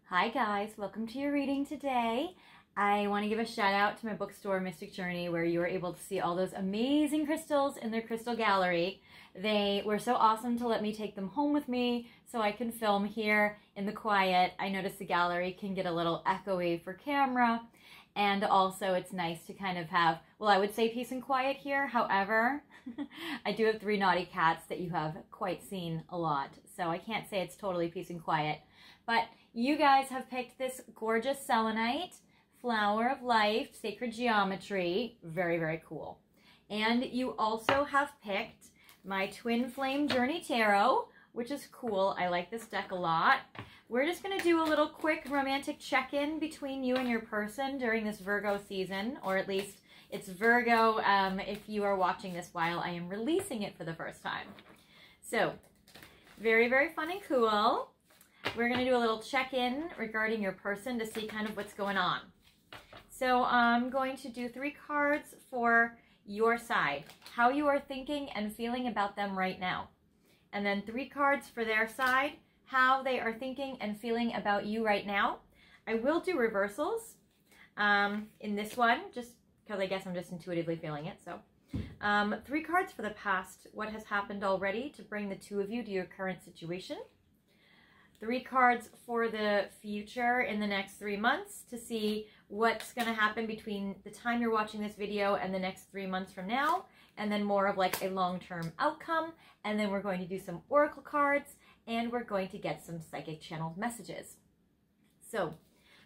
Hi guys, welcome to your reading today. I want to give a shout out to my bookstore, Mystic Journey, where you were able to see all those amazing crystals in their crystal gallery. They were so awesome to let me take them home with me so I can film here in the quiet. I noticed the gallery can get a little echoey for camera, and also it's nice to kind of have, well, I would say peace and quiet here. However, I do have 3 naughty cats that you have quite seen a lot, so I can't say it's totally peace and quiet. But you guys have picked this gorgeous Selenite, Flower of Life, Sacred Geometry. Very, very cool. And you also have picked my Twin Flame Journey Tarot, which is cool. I like this deck a lot. We're just going to do a little quick romantic check-in between you and your person during this Virgo season, or at least it's Virgo if you are watching this while I am releasing it for the first time. So, very, very fun and cool. We're going to do a little check-in regarding your person to see kind of what's going on. So I'm going to do 3 cards for your side, how you are thinking and feeling about them right now. And then 3 cards for their side, how they are thinking and feeling about you right now. I will do reversals in this one, just because I guess I'm just intuitively feeling it. So 3 cards for the past, what has happened already to bring the 2 of you to your current situation. 3 cards for the future in the next 3 months to see what's going to happen between the time you're watching this video and the next 3 months from now, and then more of like a long-term outcome. And then we're going to do some oracle cards, and we're going to get some psychic channeled messages. So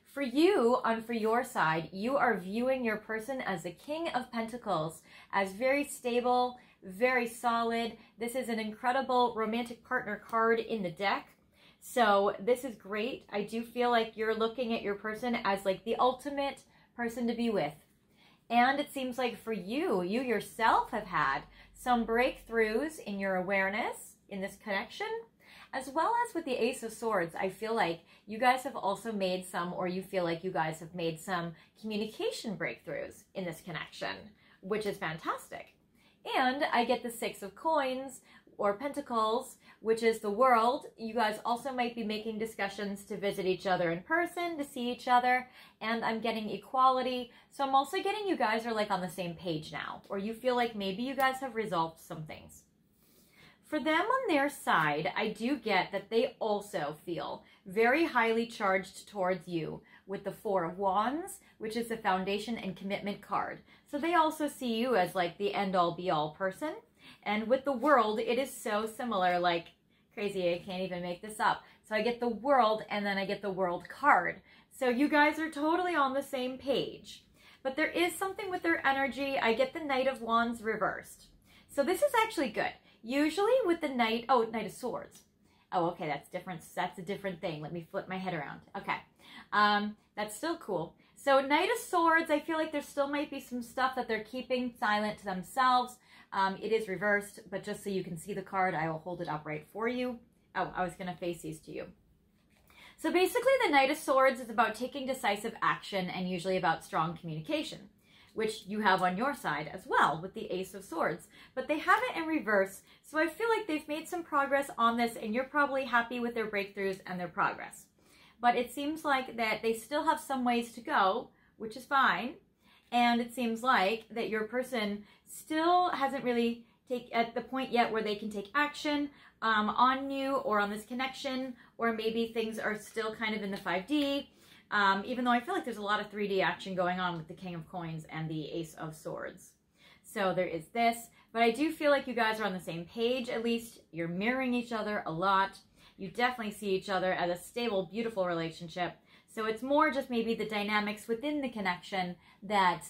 for you, for your side, you are viewing your person as the King of Pentacles, as very stable, very solid. This is an incredible romantic partner card in the deck. So this is great. I do feel like you're looking at your person as like the ultimate person to be with. And it seems like for you, you yourself have had some breakthroughs in your awareness in this connection, as well as with the Ace of Swords. I feel like you guys have also made some, or you feel like you guys have made some communication breakthroughs in this connection, which is fantastic. And I get the 6 of Coins, or Pentacles, which is the world. You guys also might be making discussions to visit each other in person, to see each other, and I'm getting equality. So I'm also getting you guys are like on the same page now, or you feel like maybe you guys have resolved some things. For them on their side, I do get that they also feel very highly charged towards you with the 4 of Wands, which is the foundation and commitment card. So they also see you as like the end-all be-all person. And with the world, it is so similar, like crazy. I can't even make this up. So I get the world, and then I get the world card. So you guys are totally on the same page. But there is something with their energy. I get the Knight of Wands reversed. So this is actually good. Usually with the Knight of Swords. Oh, okay, that's different. That's a different thing. Let me flip my head around. Okay. That's still cool. So Knight of Swords, I feel like there still might be some stuff that they're keeping silent to themselves. It is reversed, but just so you can see the card, I will hold it upright for you. Oh, I was going to face these to you. So basically the Knight of Swords is about taking decisive action and usually about strong communication, which you have on your side as well with the Ace of Swords. But they have it in reverse, so I feel like they've made some progress on this, and you're probably happy with their breakthroughs and their progress. But it seems like that they still have some ways to go, which is fine. And it seems like that your person still hasn't really at the point yet where they can take action on you or on this connection, or maybe things are still kind of in the 5D, even though I feel like there's a lot of 3D action going on with the King of Coins and the Ace of Swords. So there is this, but I do feel like you guys are on the same page. At least you're mirroring each other a lot. You definitely see each other as a stable, beautiful relationship. So it's more just maybe the dynamics within the connection that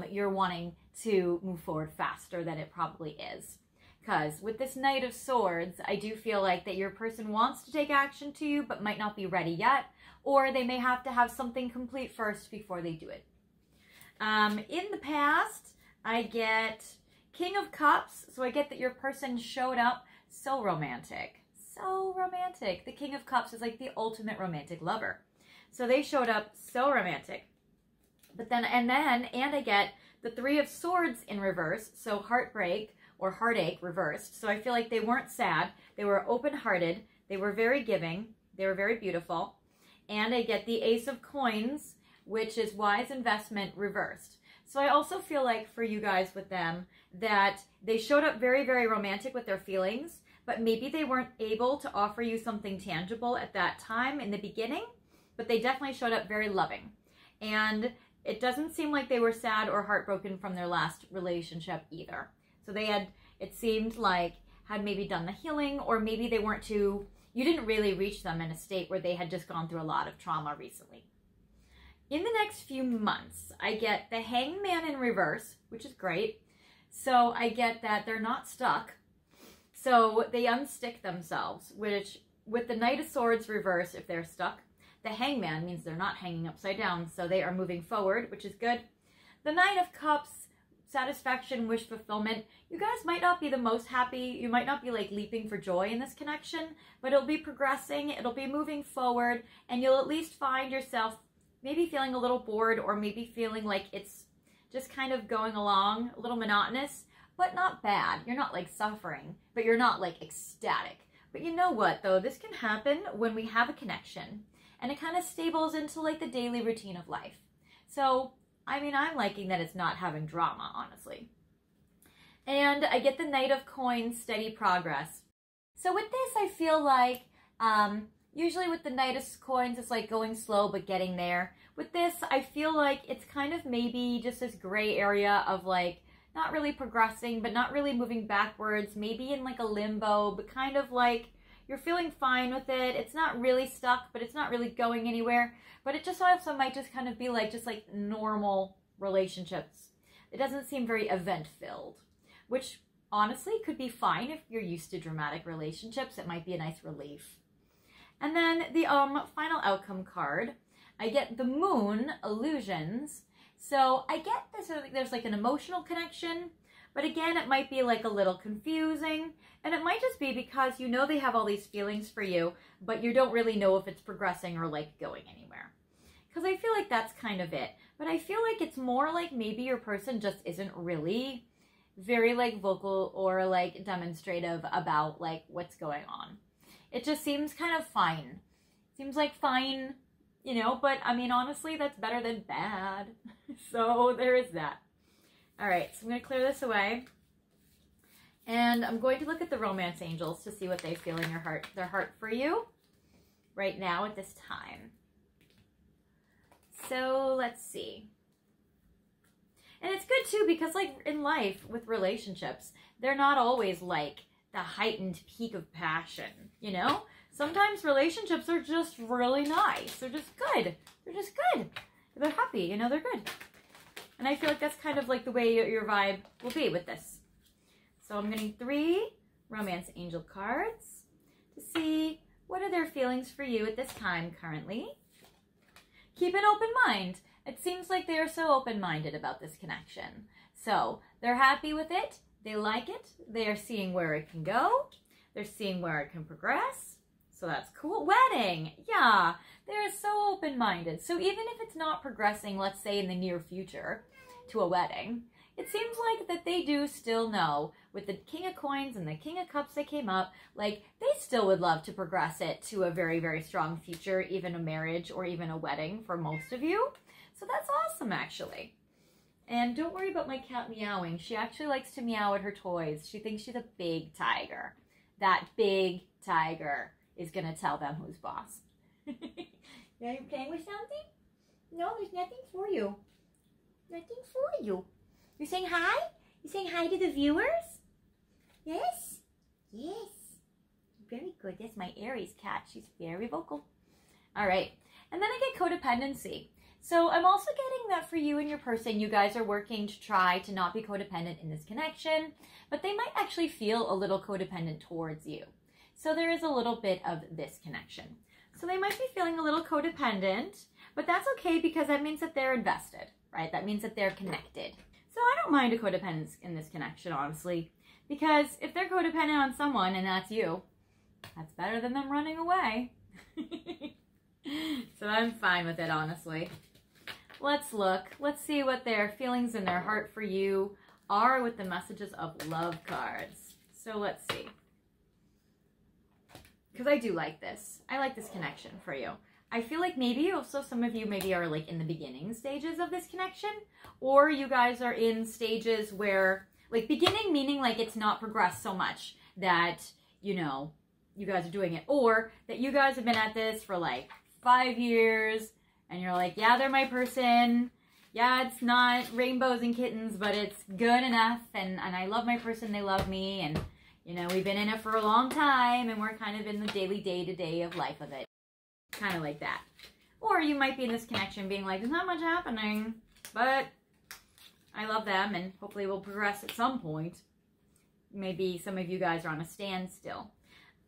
you're wanting to move forward faster than it probably is. Because with this Knight of Swords, I do feel like that your person wants to take action to you, but might not be ready yet, or they may have to have something complete first before they do it. In the past, I get King of Cups, so I get that your person showed up so romantic. So romantic. The King of Cups is like the ultimate romantic lover. So they showed up so romantic. But then, and I get the 3 of Swords in reverse, so heartbreak or heartache reversed. So I feel like they weren't sad. They were open-hearted. They were very giving. They were very beautiful. and I get the Ace of Coins, which is wise investment reversed. So I also feel like for you guys with them that they showed up very, very romantic with their feelings, but maybe they weren't able to offer you something tangible at that time in the beginning, but they definitely showed up very loving. And it doesn't seem like they were sad or heartbroken from their last relationship either. So they had, it seemed like, had maybe done the healing, or maybe they weren't too, you didn't really reach them in a state where they had just gone through a lot of trauma recently. In the next few months, I get the Hangman in reverse, which is great. So I get that they're not stuck. So they unstick themselves, which with the Knight of Swords reverse, if they're stuck, the Hangman means they're not hanging upside down. So they are moving forward, which is good. The Knight of Cups, satisfaction, wish fulfillment. You guys might not be the most happy. You might not be like leaping for joy in this connection, but it'll be progressing. It'll be moving forward, and you'll at least find yourself maybe feeling a little bored, or maybe feeling like it's just kind of going along, a little monotonous, but not bad. You're not like suffering, but you're not like ecstatic. But you know what though? This can happen when we have a connection and it kind of stables into like the daily routine of life. So, I mean, I'm liking that it's not having drama, honestly. And I get the Knight of Coins, steady progress. So with this, I feel like, usually with the Knight of Coins, it's like going slow, but getting there. With this, I feel like it's kind of maybe just this gray area of like, not really progressing, but not really moving backwards, maybe in like a limbo, but kind of like you're feeling fine with it. It's not really stuck, but it's not really going anywhere. But it just also might just kind of be like, just like normal relationships. It doesn't seem very event-filled, which honestly could be fine if you're used to dramatic relationships. It might be a nice relief. And then the final outcome card, I get the Moon, Illusions. So I get this, there's like an emotional connection, but again, it might be like a little confusing, and it might just be because you know they have all these feelings for you, but you don't really know if it's progressing or like going anywhere. Because I feel like that's kind of it. But I feel like it's more like maybe your person just isn't really very like vocal or like demonstrative about like what's going on. It just seems kind of fine. Seems like fine, you know, but I mean, honestly, that's better than bad. So there is that. All right, so I'm going to clear this away. And I'm going to look at the romance angels to see what they feel in their heart for you right now at this time. So let's see. And it's good too, because like in life with relationships, they're not always like the heightened peak of passion, you know? Sometimes relationships are just really nice. They're just good. They're just good. They're happy, you know, they're good. And I feel like that's kind of like the way your vibe will be with this. So I'm getting 3 romance angel cards to see what are their feelings for you at this time currently. Keep an open mind. It seems like they are so open-minded about this connection. So they're happy with it. They like it. They are seeing where it can go. They're seeing where it can progress. So that's cool. Wedding. Yeah. They're so open-minded. So even if it's not progressing, let's say in the near future, to a wedding, it seems like that they do still know with the King of Coins and the King of Cups that came up, like they still would love to progress it to a very, very strong future, even a marriage or even a wedding for most of you. So that's awesome, actually. And don't worry about my cat meowing. She actually likes to meow at her toys. She thinks she's a big tiger. That big tiger is going to tell them who's boss. Are you playing with something? No, there's nothing for you. Nothing for you. You're saying hi? You're saying hi to the viewers? Yes? Yes. Very good. That's my Aries cat. She's very vocal. All right. And then I get codependency. So I'm also getting that for you and your person, you guys are working to try to not be codependent in this connection, but they might actually feel a little codependent towards you. So there is a little bit of this connection. So they might be feeling a little codependent, but that's okay because that means that they're invested, right? That means that they're connected. So I don't mind a codependence in this connection, honestly, because if they're codependent on someone and that's you, that's better than them running away. So I'm fine with it, honestly. Let's look. Let's see what their feelings in their heart for you are with the messages of love cards. So let's see. Because I do like this. I like this connection for you. I feel like maybe also some of you maybe are like in the beginning stages of this connection, or you guys are in stages where, like, beginning meaning like it's not progressed so much that, you know, you guys are doing it, or that you guys have been at this for like 5 years and you're like, yeah, they're my person. Yeah, it's not rainbows and kittens, but it's good enough, and I love my person, they love me, and, you know, we've been in it for a long time, and we're kind of in the daily day-to-day of life of it. Kind of like that. Or you might be in this connection being like, there's not much happening, but I love them, and hopefully we'll progress at some point. Maybe some of you guys are on a standstill.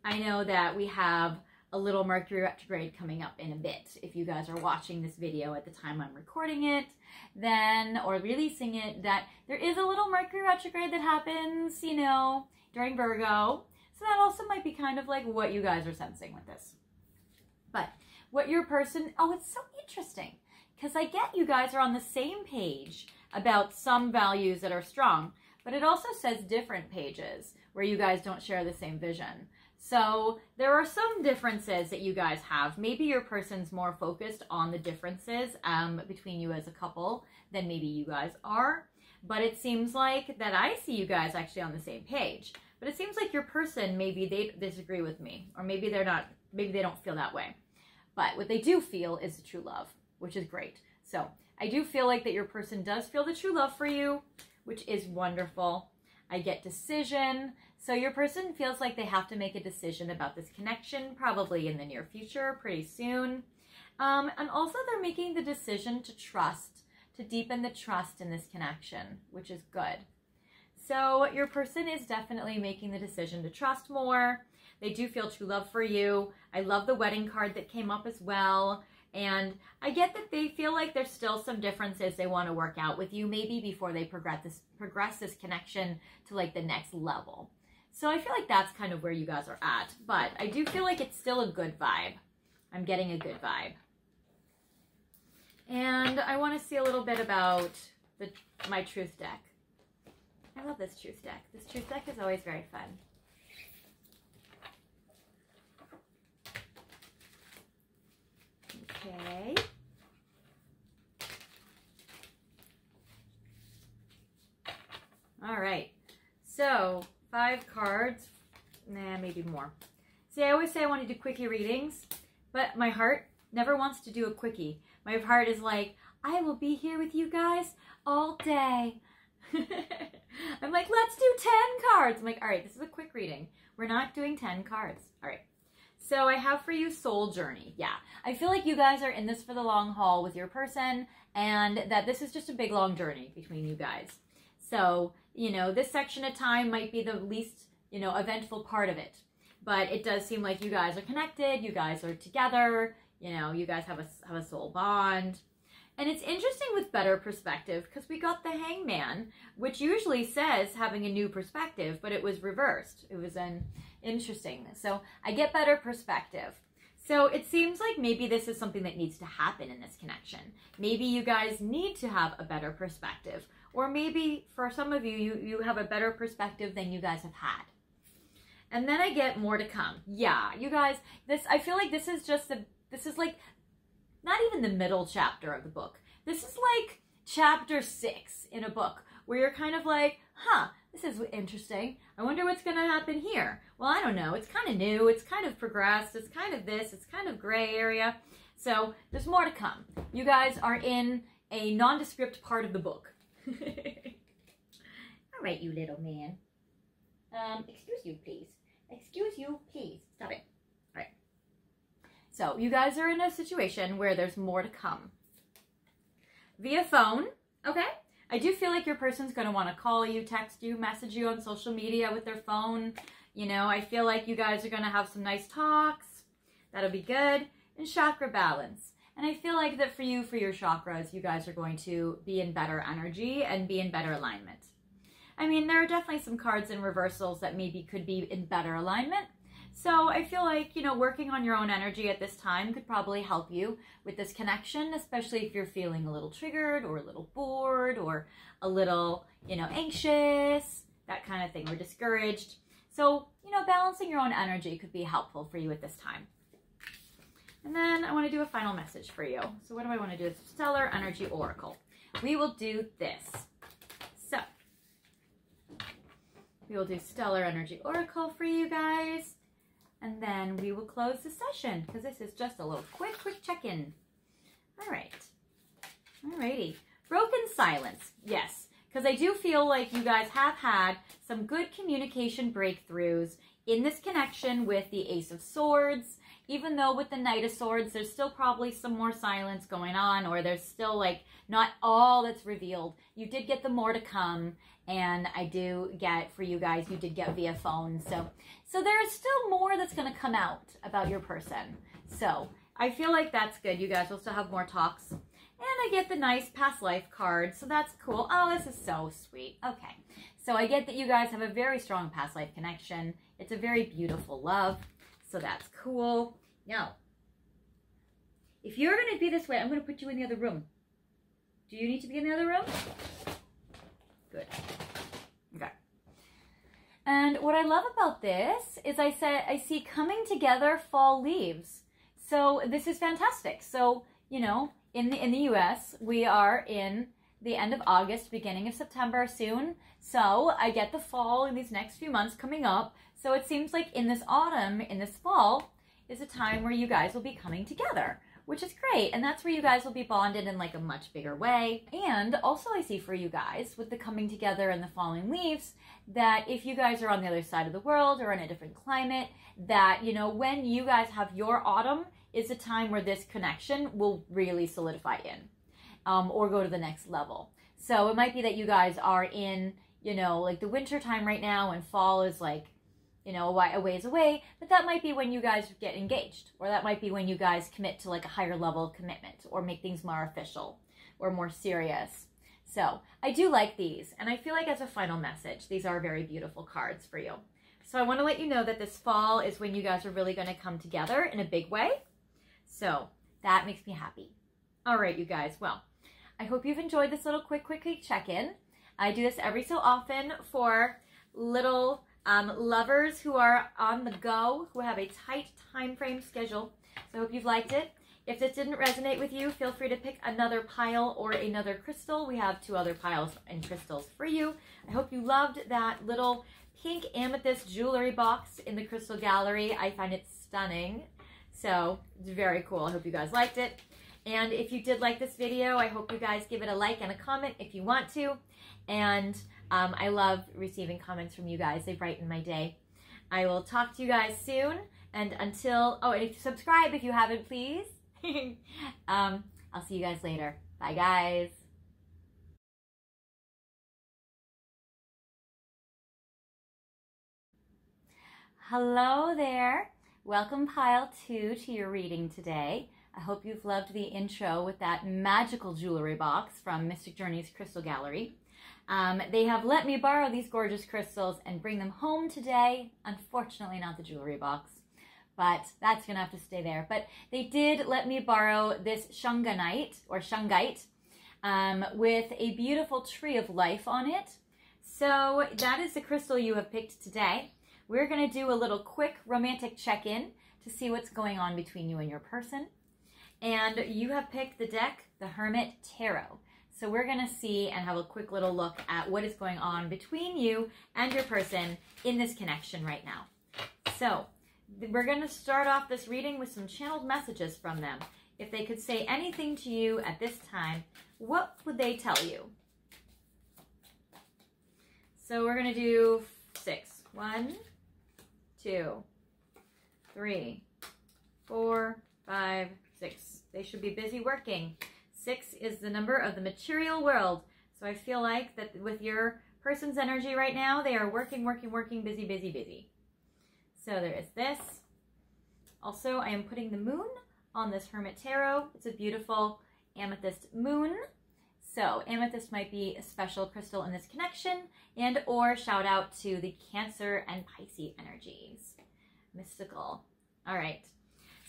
I know that we have a little Mercury retrograde coming up in a bit. If you guys are watching this video at the time I'm recording it, then, or releasing it, that there is a little Mercury retrograde that happens, you know, during Virgo. So that also might be kind of like what you guys are sensing with this. But what your person, oh, it's so interesting, because I get you guys are on the same page about some values that are strong, but it also says different pages where you guys don't share the same vision. So there are some differences that you guys have. Maybe your person's more focused on the differences between you as a couple than maybe you guys are. But it seems like that I see you guys actually on the same page. But it seems like your person, maybe they disagree with me, or maybe they're not, maybe they don't feel that way. But what they do feel is the true love, which is great. So I do feel like that your person does feel the true love for you, which is wonderful. I get decision. So your person feels like they have to make a decision about this connection, probably in the near future, pretty soon. And also they're making the decision to trust, to deepen the trust in this connection, which is good. So your person is definitely making the decision to trust more. They do feel true love for you. I love the wedding card that came up as well. And I get that they feel like there's still some differences they want to work out with you, maybe before they progress this connection to like the next level. So I feel like that's kind of where you guys are at. But I do feel like it's still a good vibe. I'm getting a good vibe. And I want to see a little bit about my truth deck. I love this truth deck. This truth deck is always very fun. Okay. All right. So 5 cards. Nah, maybe more. See, I always say I want to do quickie readings, but my heart never wants to do a quickie. My heart is like, I will be here with you guys all day. I'm like, let's do 10 cards. I'm like, all right, this is a quick reading. We're not doing 10 cards. All right. So I have for you Soul Journey. Yeah, I feel like you guys are in this for the long haul with your person, and that this is just a big, long journey between you guys. So, you know, this section of time might be the least, you know, eventful part of it. But it does seem like you guys are connected. You guys are together. You know, you guys have a soul bond. And it's interesting with better perspective because we got the Hangman, which usually says having a new perspective, but it was reversed. It was an interesting. So I get better perspective. So it seems like maybe this is something that needs to happen in this connection. Maybe you guys need to have a better perspective. Or maybe for some of you, you have a better perspective than you guys have had. And then I get more to come. Yeah, you guys, I feel like this is like not even the middle chapter of the book. This is like chapter 6 in a book where you're kind of like, huh, this is interesting. I wonder what's going to happen here. Well, I don't know. It's kind of new. It's kind of progressed. It's kind of this. It's kind of gray area. So there's more to come. You guys are in a nondescript part of the book. All right, you little man. Excuse you, please. Excuse you, please. Stop it. All right. So you guys are in a situation where there's more to come. Via phone, okay? I do feel like your person's going to want to call you, text you, message you on social media with their phone. You know, I feel like you guys are going to have some nice talks. That'll be good. And chakra balance. And I feel like that for you, for your chakras, you guys are going to be in better energy and be in better alignment. I mean, there are definitely some cards in reversals that maybe could be in better alignment. So I feel like, you know, working on your own energy at this time could probably help you with this connection, especially if you're feeling a little triggered or a little bored or a little, you know, anxious, that kind of thing, or discouraged. So, you know, balancing your own energy could be helpful for you at this time. And then I want to do a final message for you. So what do I want to do? Stellar Energy Oracle. We will do this. So we will do Stellar Energy Oracle for you guys. And then we will close the session because this is just a little quick check-in. All right. Alrighty. Broken silence. Yes. Because I do feel like you guys have had some good communication breakthroughs in this connection with the Ace of Swords. Even though with the Knight of Swords, there's still probably some more silence going on, or there's still like not all that's revealed. You did get the more to come, and I do get, for you guys, you did get via phone. So there's still more that's going to come out about your person. So I feel like that's good. You guys will still have more talks. And I get the nice past life card, so that's cool. Oh, this is so sweet. Okay. So I get that you guys have a very strong past life connection. It's a very beautiful love. So that's cool. Now, if you're going to be this way, I'm going to put you in the other room. Do you need to be in the other room? Good. Okay. And what I love about this is I see coming together fall leaves. So this is fantastic. So, you know, in the US, we are in the end of August, beginning of September soon. So I get the fall in these next few months coming up. So it seems like in this autumn, in this fall, is a time where you guys will be coming together, which is great. And that's where you guys will be bonded in like a much bigger way. And also I see for you guys with the coming together and the falling leaves, that if you guys are on the other side of the world or in a different climate, that, you know, when you guys have your autumn is a time where this connection will really solidify in, or go to the next level. So it might be that you guys are in, you know, like the winter time right now, and fall is like, you know, a ways away, but that might be when you guys get engaged, or that might be when you guys commit to like a higher level of commitment, or make things more official or more serious. So I do like these, and I feel like as a final message, these are very beautiful cards for you. So I want to let you know that this fall is when you guys are really going to come together in a big way. So that makes me happy. All right, you guys. Well, I hope you've enjoyed this little quick check-in. I do this every so often for little lovers who are on the go, who have a tight time frame schedule. So I hope you've liked it. If this didn't resonate with you, feel free to pick another pile or another crystal. We have 2 other piles and crystals for you. I hope you loved that little pink amethyst jewelry box in the crystal gallery. I find it stunning. So it's very cool. I hope you guys liked it. And if you did like this video, I hope you guys give it a like and a comment if you want to. And I love receiving comments from you guys. They brighten my day. I will talk to you guys soon. And until, oh, and if you subscribe if you haven't, please. I'll see you guys later. Bye, guys. Hello there. Welcome, Pile 2, to your reading today. I hope you've loved the intro with that magical jewelry box from Mystic Journey's Crystal Gallery. They have let me borrow these gorgeous crystals and bring them home today. Unfortunately, not the jewelry box, but that's going to have to stay there. But they did let me borrow this Shungite, or Shungite, with a beautiful tree of life on it. So that is the crystal you have picked today. We're going to do a little quick romantic check-in to see what's going on between you and your person. And you have picked the deck, the Hermit Tarot. So we're going to see and have a quick little look at what is going on between you and your person in this connection right now. So we're going to start off this reading with some channeled messages from them. If they could say anything to you at this time, what would they tell you? So we're going to do 6. 1, 2, 3, 4, 5, 6. They should be busy working. 6 is the number of the material world. So I feel like that with your person's energy right now, they are working, busy, busy, busy. So there is this. Also, I am putting the moon on this Hermit Tarot. It's a beautiful amethyst moon. So amethyst might be a special crystal in this connection, and or shout out to the Cancer and Pisces energies. Mystical. All right.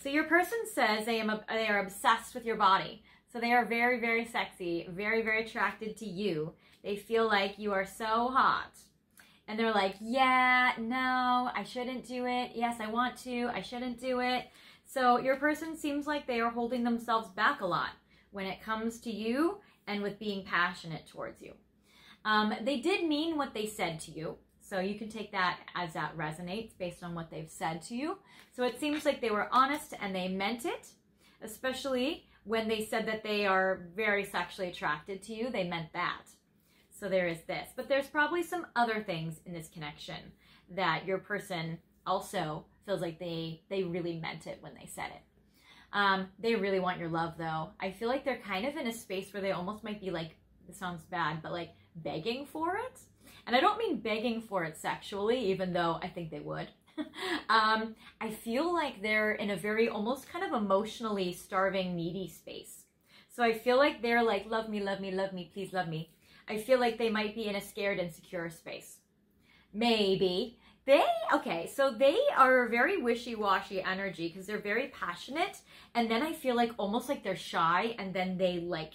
So your person says they are obsessed with your body. So they are very, very sexy, very, very attracted to you. They feel like you are so hot. And they're like, yeah, no, I shouldn't do it. Yes, I want to. I shouldn't do it. So your person seems like they are holding themselves back a lot when it comes to you and with being passionate towards you. They did mean what they said to you. So you can take that as that resonates based on what they've said to you. So it seems like they were honest and they meant it, especially when they said that they are very sexually attracted to you. They meant that. So there is this. But there's probably some other things in this connection that your person also feels like they really meant it when they said it. They really want your love, though. I feel like they're kind of in a space where they almost might be like, this sounds bad, but like begging for it. And I don't mean begging for it sexually, even though I think they would. I feel like they're in a very almost kind of emotionally starving, needy space. So I feel like they're like, love me, love me, love me, please love me. I feel like they might be in a scared, insecure space. Maybe. Okay, so they are a very wishy-washy energy because they're very passionate. And then I feel like almost like they're shy and then they like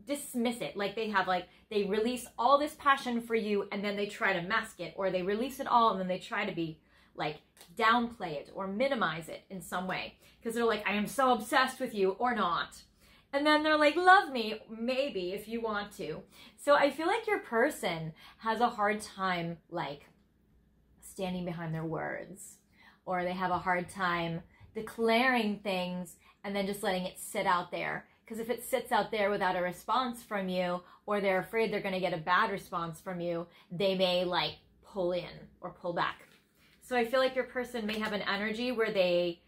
dismiss it. Like they release all this passion for you and then they try to mask it, or they release it all and then they try to be like downplay it or minimize it in some way because they're like, I am so obsessed with you, or not. And then they're like, love me, maybe, if you want to. So I feel like your person has a hard time like standing behind their words, or they have a hard time declaring things and then just letting it sit out there. Because if it sits out there without a response from you, or they're afraid they're going to get a bad response from you, they may like pull in or pull back. So I feel like your person may have an energy where they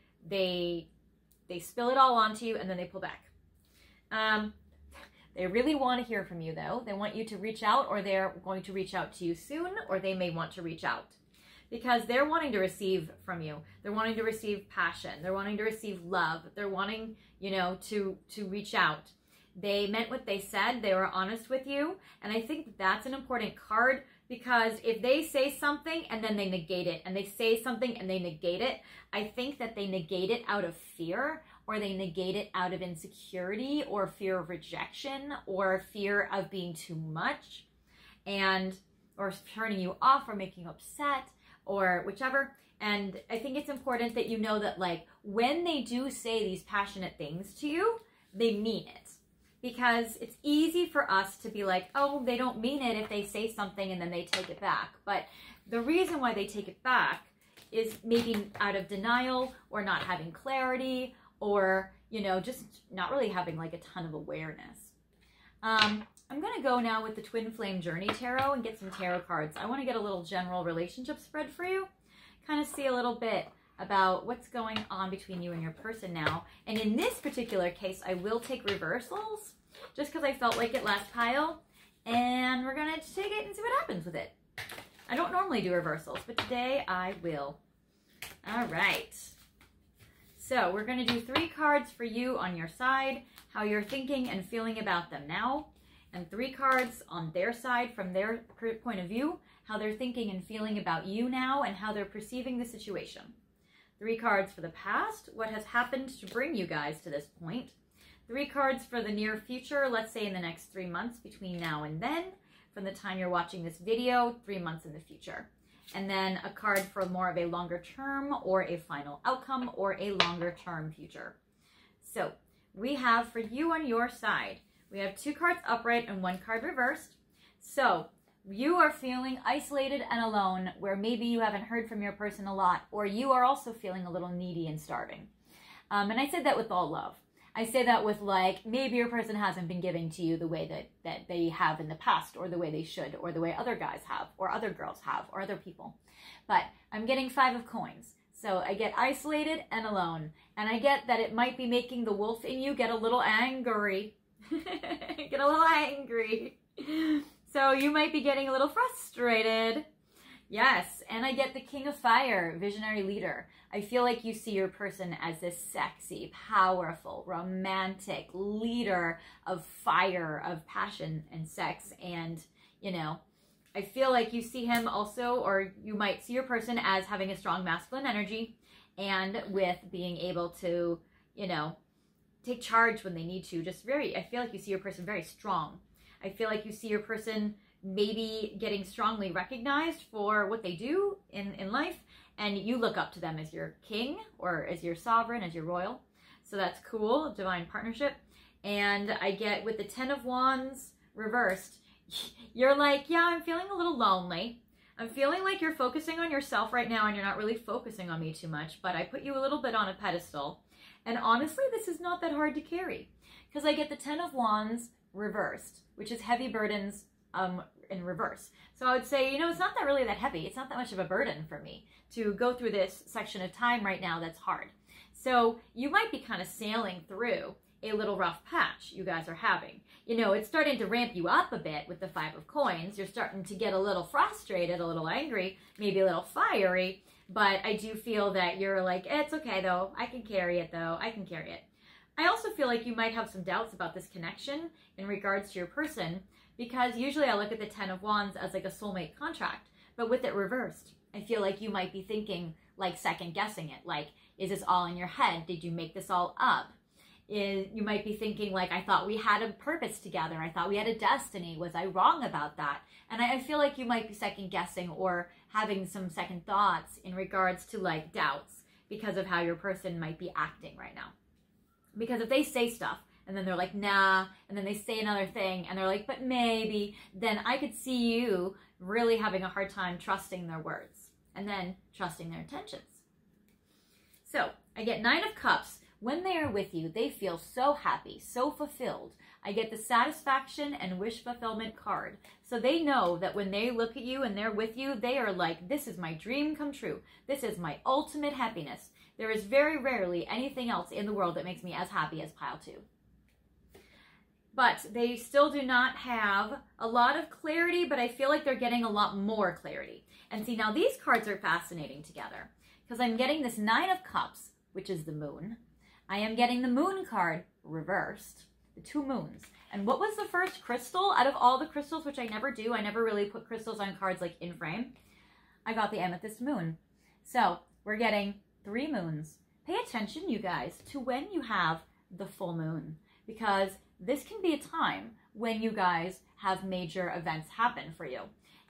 spill it all onto you and then they pull back. They really want to hear from you, though. They want you to reach out, or they're going to reach out to you soon, or they may want to reach out because they're wanting to receive from you. They're wanting to receive passion. They're wanting to receive love. They're wanting, you know, to reach out. They meant what they said. They were honest with you. And I think that's an important card, because if they say something and then they negate it, and they say something and they negate it, I think that they negate it out of fear, or they negate it out of insecurity, or fear of rejection, or fear of being too much, or turning you off, or making you upset, or whichever. And I think it's important that you know that, like, when they do say these passionate things to you, they mean it. Because it's easy for us to be like, oh, they don't mean it if they say something and then they take it back. But the reason why they take it back is maybe out of denial, or not having clarity, or, you know, just not really having like a ton of awareness. I'm going to go now with the Twin Flame Journey Tarot and get some tarot cards. I want to get a little general relationship spread for you, kind of see a little bit about what's going on between you and your person now. And in this particular case, I will take reversals just because I felt like it last pile. And we're going to take it and see what happens with it. I don't normally do reversals, but today I will. All right. So we're going to do 3 cards for you on your side, how you're thinking and feeling about them now. And 3 cards on their side from their point of view, how they're thinking and feeling about you now and how they're perceiving the situation. 3 cards for the past, what has happened to bring you guys to this point. 3 cards for the near future, let's say in the next 3 months between now and then, from the time you're watching this video, 3 months in the future. And then a card for more of a longer term, or a final outcome, or a longer term future. So we have for you on your side, we have 2 cards upright and 1 card reversed. So you are feeling isolated and alone, where maybe you haven't heard from your person a lot, or you are also feeling a little needy and starving. And I said that with all love. I say that with, like, maybe your person hasn't been giving to you the way that they have in the past, or the way they should, or the way other guys have, or other girls have, or other people. But I'm getting 5 of coins. So I get isolated and alone. And I get that it might be making the wolf in you get a little angry. Get a little angry. So you might be getting a little frustrated. Yes, and I get the King of Fire, visionary leader. I feel like you see your person as this sexy, powerful, romantic leader of fire, of passion and sex. And, you know, I feel like you see him also, or you might see your person as having a strong masculine energy, and with being able to, you know, take charge when they need to. Just very, I feel like you see your person very strong. I feel like you see your person maybe getting strongly recognized for what they do in life, and you look up to them as your king or as your sovereign, as your royal. So that's cool, divine partnership. And I get with the 10 of Wands reversed, you're like, yeah, I'm feeling a little lonely. I'm feeling like you're focusing on yourself right now and you're not really focusing on me too much, but I put you a little bit on a pedestal. And honestly, this is not that hard to carry because I get the 10 of Wands reversed, which is heavy burdens in reverse. So I would say, you know, it's not that really that heavy. It's not that much of a burden for me to go through this section of time right now that's hard. So you might be kind of sailing through a little rough patch you guys are having. You know, it's starting to ramp you up a bit with the 5 of Coins. You're starting to get a little frustrated, a little angry, maybe a little fiery, but I do feel that you're like, it's okay though. I can carry it though. I can carry it. I also feel like you might have some doubts about this connection in regards to your person, because usually I look at the 10 of Wands as like a soulmate contract, but with it reversed, I feel like you might be thinking, like second guessing it, like, is this all in your head? Did you make this all up? You might be thinking like, I thought we had a purpose together. I thought we had a destiny. Was I wrong about that? And I feel like you might be second guessing or having some second thoughts in regards to like doubts because of how your person might be acting right now. Because if they say stuff and then they're like, nah, and then they say another thing and they're like, but maybe, then I could see you really having a hard time trusting their words and then trusting their intentions. So I get 9 of Cups. When they are with you, they feel so happy, so fulfilled. I get the satisfaction and wish fulfillment card. So they know that when they look at you and they're with you, they are like, this is my dream come true. This is my ultimate happiness. There is very rarely anything else in the world that makes me as happy as pile 2. But they still do not have a lot of clarity, but I feel like they're getting a lot more clarity. And see, now these cards are fascinating together because I'm getting this 9 of Cups, which is the moon. I am getting the moon card reversed, the 2 moons. And what was the first crystal out of all the crystals, which I never do? I never really put crystals on cards like in frame. I got the amethyst moon. So we're getting 3 moons. Pay attention, you guys, to when you have the full moon, because this can be a time when you guys have major events happen for you.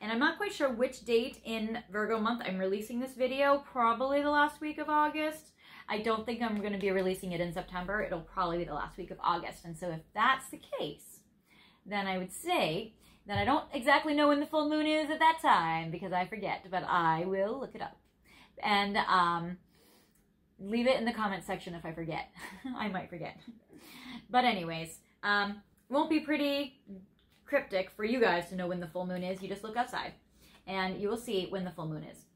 And I'm not quite sure which date in Virgo month I'm releasing this video, probably the last week of August. I don't think I'm going to be releasing it in September. It'll probably be the last week of August. And so if that's the case, then I would say that I don't exactly know when the full moon is at that time because I forget, but I will look it up. And leave it in the comment section if I forget. I might forget. But anyways, won't be pretty cryptic for you guys to know when the full moon is. You just look outside and you will see when the full moon is.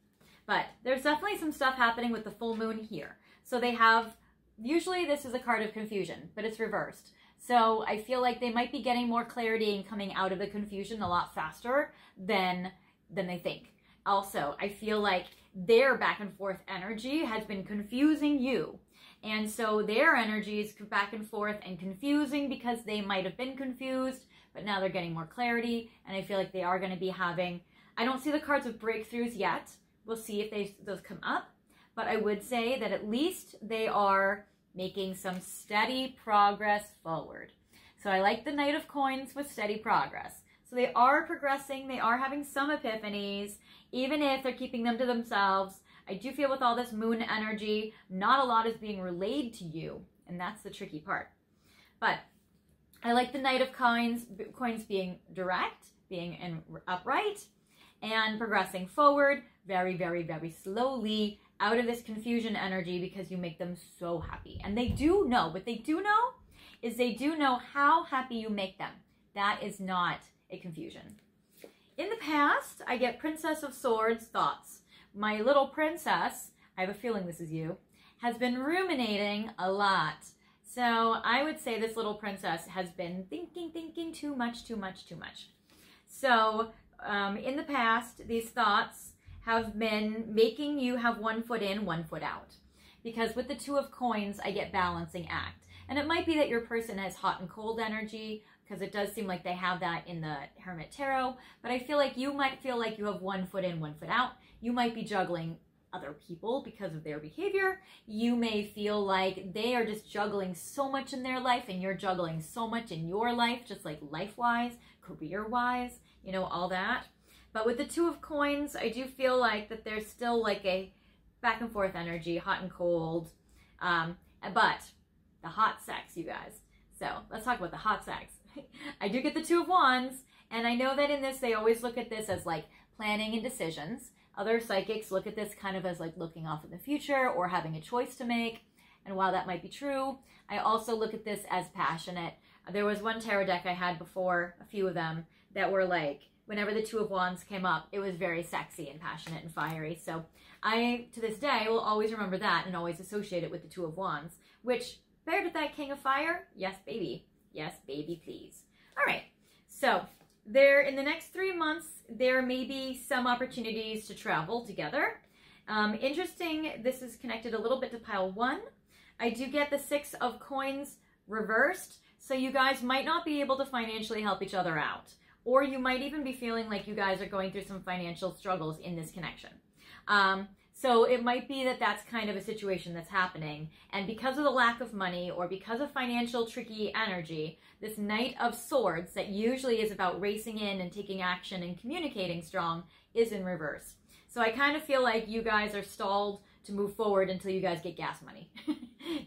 But there's definitely some stuff happening with the full moon here. So they have, usually this is a card of confusion, but it's reversed. So I feel like they might be getting more clarity and coming out of the confusion a lot faster than they think. Also, I feel like their back and forth energy has been confusing you. And so their energy is back and forth and confusing because they might have been confused, but now they're getting more clarity. And I feel like they are going to be having, I don't see the cards of breakthroughs yet. We'll see if those come up. But I would say that at least they are making some steady progress forward. So I like the Knight of Coins with steady progress. So they are progressing. They are having some epiphanies, even if they're keeping them to themselves. I do feel with all this moon energy, not a lot is being relayed to you. And that's the tricky part. But I like the Knight of Coins being direct, being upright, and progressing forward very, very, very slowly out of this confusion energy because you make them so happy. And they do know, what they do know is they do know how happy you make them. That is not a confusion. In the past, I get Princess of Swords thoughts. My little princess, I have a feeling this is you, has been ruminating a lot. So I would say this little princess has been thinking too much. So in the past, these thoughts have been making you have 1 foot in, 1 foot out. Because with the 2 of Coins, I get balancing act. And it might be that your person has hot and cold energy, because it does seem like they have that in the Hermit Tarot. But I feel like you might feel like you have 1 foot in, 1 foot out. You might be juggling other people because of their behavior. You may feel like they are just juggling so much in their life and you're juggling so much in your life, just like life-wise, career-wise, you know, all that. But with the 2 of Coins, I do feel like that there's still like a back and forth energy, hot and cold. But the hot sex, you guys. So let's talk about the hot sex. I do get the Two of Wands, and I know that in this, they always look at this as like planning and decisions. Other psychics look at this kind of as like looking off in the future or having a choice to make. And while that might be true, I also look at this as passionate. There was one tarot deck I had before, a few of them, that were like, whenever the Two of Wands came up, it was very sexy and passionate and fiery. So I, to this day, will always remember that and always associate it with the Two of Wands, which paired with that King of Fire, yes, baby. Yes, baby, please. All right, so there, in the next 3 months, there may be some opportunities to travel together. Interesting, this is connected a little bit to pile 1. I do get the 6 of Coins reversed, so you guys might not be able to financially help each other out. Or you might even be feeling like you guys are going through some financial struggles in this connection. So it might be that that's kind of a situation that's happening. And because of the lack of money or because of financial tricky energy, this Knight of Swords that usually is about racing in and taking action and communicating strong is in reverse. So I kind of feel like you guys are stalled to move forward until you guys get gas money.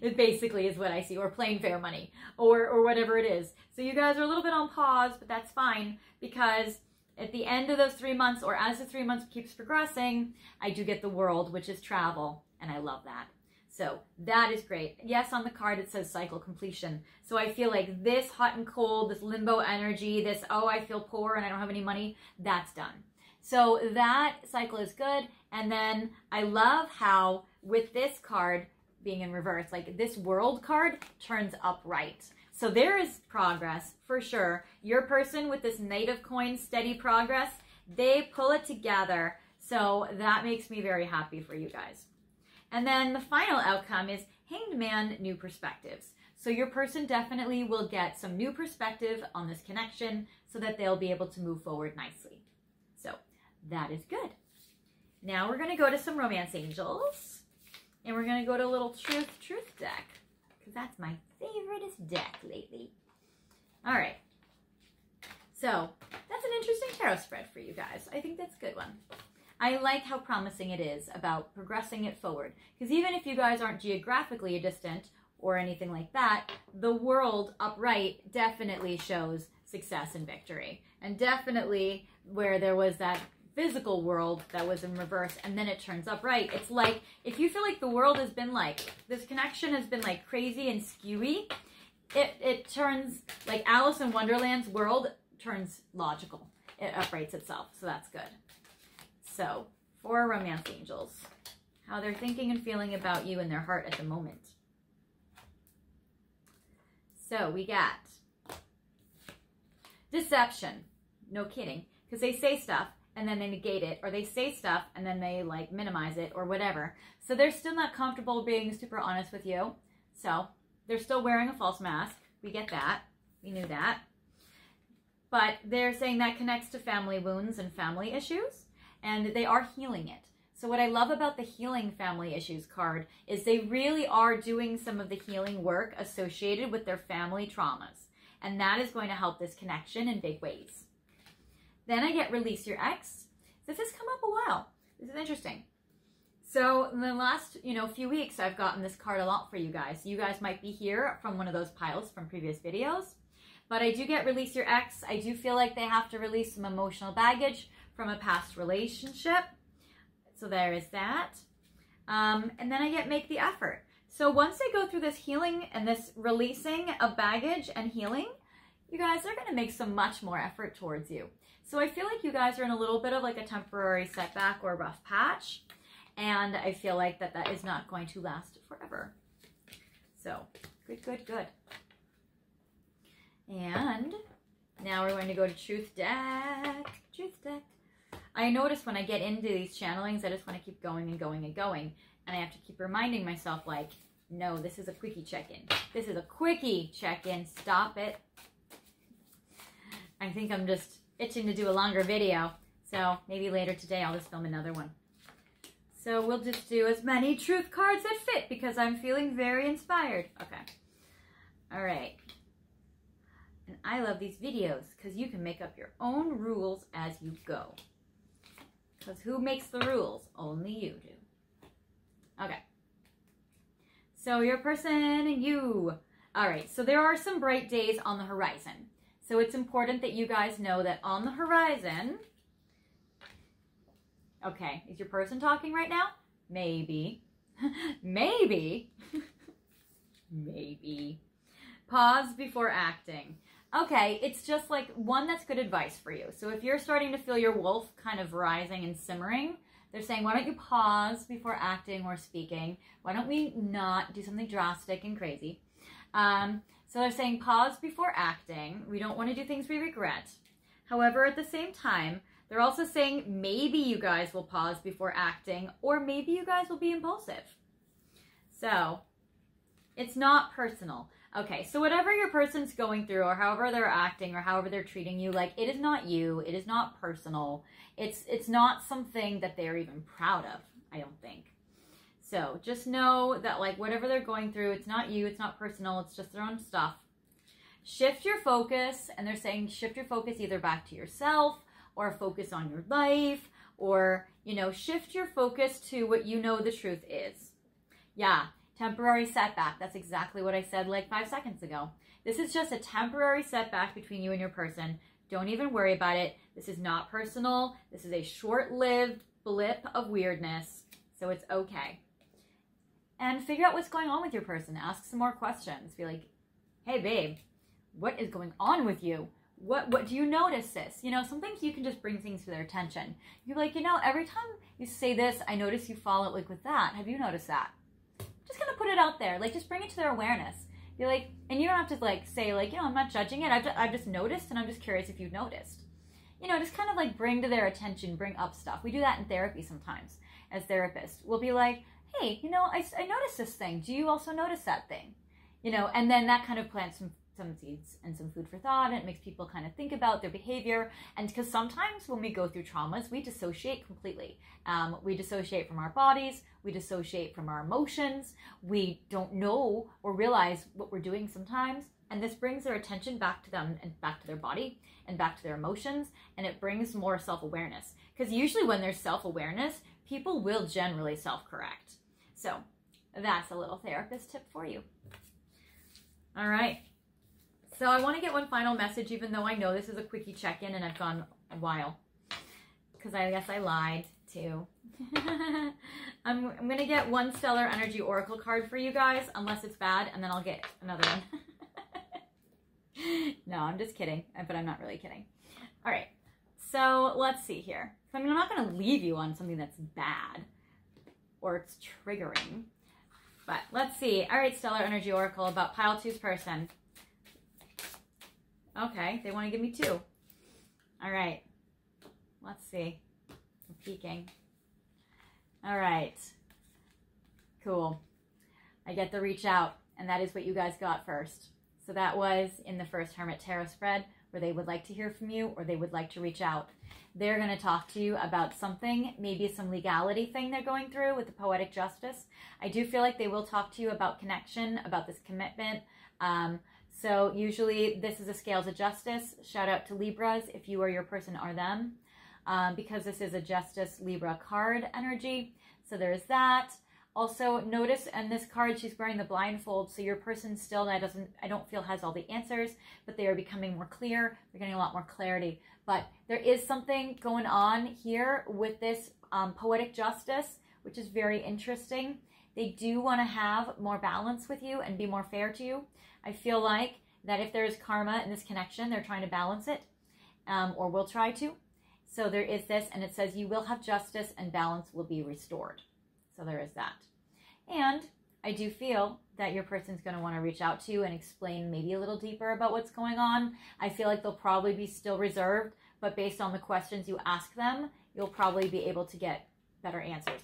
It basically is what I see, or plane fare money, or whatever it is. So you guys are a little bit on pause, but that's fine, because at the end of those 3 months, or as the 3 months keeps progressing, I do get the World, which is travel, and I love that. So that is great. Yes, on the card it says cycle completion. So I feel like this hot and cold, this limbo energy, this, oh, I feel poor and I don't have any money, that's done. So that cycle is good. And then I love how with this card being in reverse, like this World card turns upright. So there is progress for sure. Your person with this Knight of Coins, steady progress, they pull it together. So that makes me very happy for you guys. And then the final outcome is Hanged Man, new perspectives. So your person definitely will get some new perspective on this connection so that they'll be able to move forward nicely. So that is good. Now we're going to go to some Romance Angels, and we're going to go to a little Truth deck, because that's my favoriteest deck lately. All right. So that's an interesting tarot spread for you guys. I think that's a good one. I like how promising it is about progressing it forward, because even if you guys aren't geographically distant or anything like that, the World upright definitely shows success and victory. And definitely where there was that physical world that was in reverse and then it turns upright, it's like if you feel like the world has been like, this connection has been like crazy and skewy, it turns like Alice in Wonderland's world turns logical. It uprights itself. So that's good. So for Romance Angels, how they're thinking and feeling about you in their heart at the moment. So we got deception. No kidding. Because they say stuff and then they negate it, or they say stuff and then they like minimize it or whatever. So they're still not comfortable being super honest with you. So they're still wearing a false mask. We get that. We knew that. But they're saying that connects to family wounds and family issues, and they are healing it. So what I love about the Healing Family Issues card is they really are doing some of the healing work associated with their family traumas. And that is going to help this connection in big ways. Then I get Release Your Ex. This has come up a while. This is interesting. So in the last, few weeks, I've gotten this card a lot for you guys. You guys might be here from one of those piles from previous videos. But I do get Release Your Ex. I do feel like they have to release some emotional baggage from a past relationship. So there is that. And then I get Make the Effort. So once they go through this healing and this releasing of baggage and healing, you guys are going to make some much more effort towards you. So I feel like you guys are in a little bit of like a temporary setback or rough patch. And I feel like that is not going to last forever. So good, good, good. And now we're going to go to Truth deck. Truth deck. I notice when I get into these channelings, I just want to keep going and going and going. And I have to keep reminding myself, like, no, this is a quickie check-in. This is a quickie check-in. Stop it. I think I'm just itching to do a longer video. So maybe later today I'll just film another one. So we'll just do as many truth cards that fit because I'm feeling very inspired. Okay. All right. And I love these videos because you can make up your own rules as you go. Because who makes the rules? Only you do. Okay. So your person and you. All right, so there are some bright days on the horizon. So it's important that you guys know that on the horizon, okay, is your person talking right now? Maybe. Maybe. Maybe. Pause before acting. Okay, it's just like one that's good advice for you. So if you're starting to feel your wolf kind of rising and simmering, they're saying, why don't you pause before acting or speaking? Why don't we not do something drastic and crazy? So they're saying pause before acting. We don't want to do things we regret. However, at the same time, they're also saying maybe you guys will pause before acting, or maybe you guys will be impulsive. So it's not personal. Okay, so whatever your person's going through, or however they're acting, or however they're treating you, like, it is not you. It is not personal. It's not something that they're even proud of, I don't think. So just know that, like, whatever they're going through, it's not you, it's not personal, it's just their own stuff. Shift your focus, and they're saying shift your focus either back to yourself, or focus on your life, or, you know, shift your focus to what you know the truth is. Yeah, temporary setback. That's exactly what I said like 5 seconds ago. This is just a temporary setback between you and your person. Don't even worry about it. This is not personal. This is a short-lived blip of weirdness, so it's okay. And figure out what's going on with your person. Ask some more questions. Be like, hey, babe, what is going on with you? What do you notice this? You know, sometimes you can just bring things to their attention. You're like, you know, every time you say this, I notice you follow it like with that. Have you noticed that? Just gonna put it out there. Like, just bring it to their awareness. Be like, and you don't have to like say like, you know, I'm not judging it. I've just noticed, and I'm just curious if you've noticed. You know, just kind of like bring to their attention, bring up stuff. We do that in therapy sometimes as therapists. We'll be like, hey, you know, I noticed this thing. Do you also notice that thing? You know, and then that kind of plants some seeds and some food for thought, and it makes people kind of think about their behavior. And because sometimes when we go through traumas, we dissociate completely. We dissociate from our bodies, we dissociate from our emotions, we don't know or realize what we're doing sometimes, and this brings their attention back to them and back to their body and back to their emotions, and it brings more self-awareness. Because usually when there's self-awareness, people will generally self-correct. So that's a little therapist tip for you. All right. So I want to get one final message, even though I know this is a quickie check-in and I've gone a while. Because I guess I lied, too. I'm going to get one Stellar Energy Oracle card for you guys, unless it's bad, and then I'll get another one. No, I'm just kidding, but I'm not really kidding. All right, so let's see here. I mean, I'm not going to leave you on something that's bad or it's triggering, but let's see. All right, Stellar Energy Oracle about Pile 2's person. Okay, they want to give me 2. All right, let's see. I'm peeking. All right, cool. I get the reach out, and that is what you guys got first. So that was in the first Hermit Tarot spread, where they would like to hear from you or they would like to reach out. They're going to talk to you about something, maybe some legality thing they're going through with the Poetic Justice. I do feel like they will talk to you about connection, about this commitment. So usually this is a Scales of Justice. Shout out to Libras if you or your person are them, because this is a Justice Libra card energy. So there's that. Also notice in this card she's wearing the blindfold, so your person still, I don't feel has all the answers, but they are becoming more clear. They're getting a lot more clarity. But there is something going on here with this Poetic Justice, which is very interesting. They do want to have more balance with you and be more fair to you. I feel like that if there is karma in this connection, they're trying to balance it, or will try to. So there is this, and it says you will have justice and balance will be restored. So there is that. And I do feel that your person's going to want to reach out to you and explain maybe a little deeper about what's going on. I feel like they'll probably be still reserved, but based on the questions you ask them, you'll probably be able to get better answers.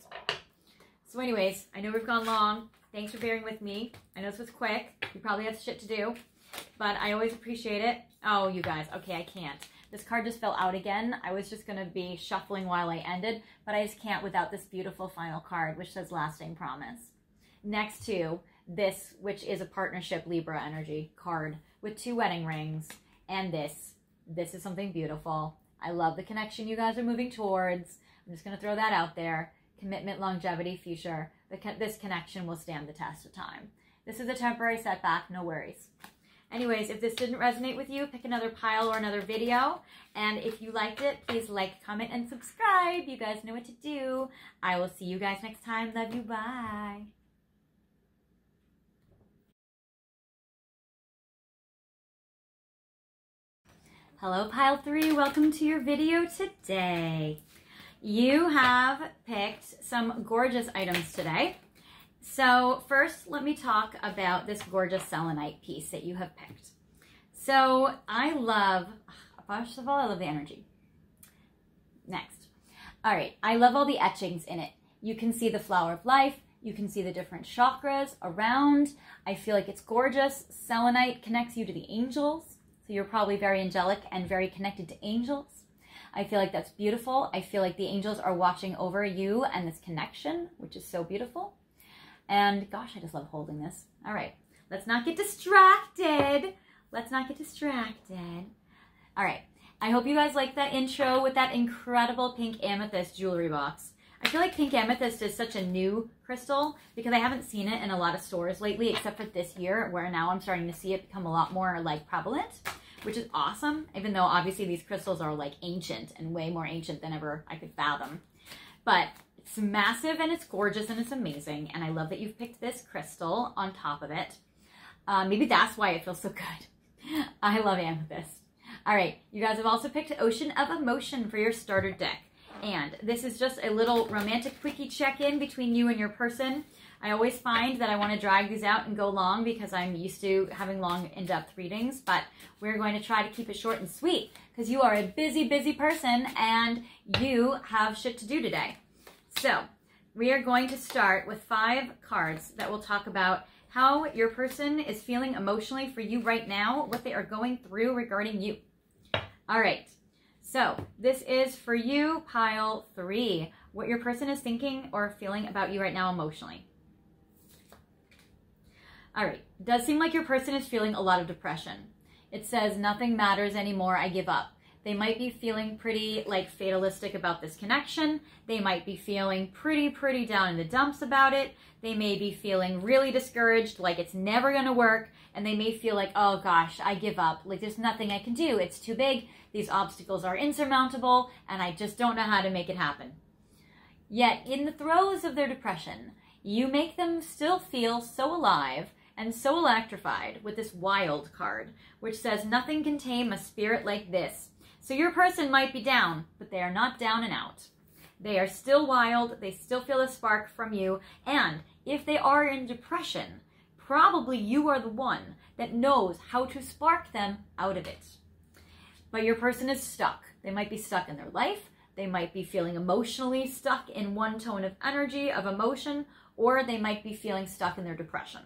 So anyways, I know we've gone long. Thanks for bearing with me. I know this was quick. You probably have shit to do, but I always appreciate it. Oh, you guys. Okay, I can't. This card just fell out again. I was just going to be shuffling while I ended, but I just can't without this beautiful final card, which says Lasting Promise. Next to this, which is a Partnership Libra energy card with 2 wedding rings. And this is something beautiful. I love the connection you guys are moving towards. I'm just going to throw that out there. Commitment, longevity, future. this connection will stand the test of time. This is a temporary setback, no worries. Anyways, if this didn't resonate with you, pick another pile or another video. And if you liked it, please like, comment, and subscribe. You guys know what to do. I will see you guys next time. Love you. Bye. Hello, Pile 3. Welcome to your video today. You have picked some gorgeous items today. So first, let me talk about this gorgeous selenite piece that you have picked. So first of all, I love the energy. Next. All right, I love all the etchings in it. You can see the flower of life. You can see the different chakras around. I feel like it's gorgeous. Selenite connects you to the angels. So you're probably very angelic and very connected to angels. I feel like that's beautiful. I feel like the angels are watching over you and this connection, which is so beautiful. And gosh, I just love holding this. All right, let's not get distracted. Let's not get distracted. All right, I hope you guys liked that intro with that incredible pink amethyst jewelry box. I feel like pink amethyst is such a new crystal because I haven't seen it in a lot of stores lately, except for this year, where now I'm starting to see it become a lot more like prevalent, which is awesome, even though obviously these crystals are like ancient and way more ancient than ever I could fathom. But it's massive and it's gorgeous and it's amazing. And I love that you've picked this crystal on top of it. Maybe that's why it feels so good. I love amethyst. All right, you guys have also picked Ocean of Emotion for your starter deck. And this is just a little romantic quickie check-in between you and your person. I always find that I want to drag these out and go long because I'm used to having long, in-depth readings, but we're going to try to keep it short and sweet because you are a busy, busy person and you have shit to do today. So we are going to start with 5 cards that will talk about how your person is feeling emotionally for you right now, what they are going through regarding you. All right. So this is for you, Pile 3, what your person is thinking or feeling about you right now emotionally. All right, it does seem like your person is feeling a lot of depression. It says, nothing matters anymore, I give up. They might be feeling pretty like fatalistic about this connection. They might be feeling pretty down in the dumps about it. They may be feeling really discouraged, like it's never gonna work. And they may feel like, oh gosh, I give up. Like there's nothing I can do. It's too big. These obstacles are insurmountable and I just don't know how to make it happen. Yet in the throes of their depression, you make them still feel so alive and so electrified with this wild card, which says nothing can tame a spirit like this. So your person might be down, but they are not down and out. They are still wild. They still feel a spark from you. And if they are in depression, probably you are the one that knows how to spark them out of it. But your person is stuck. They might be stuck in their life. They might be feeling emotionally stuck in one tone of energy, of emotion, or they might be feeling stuck in their depression.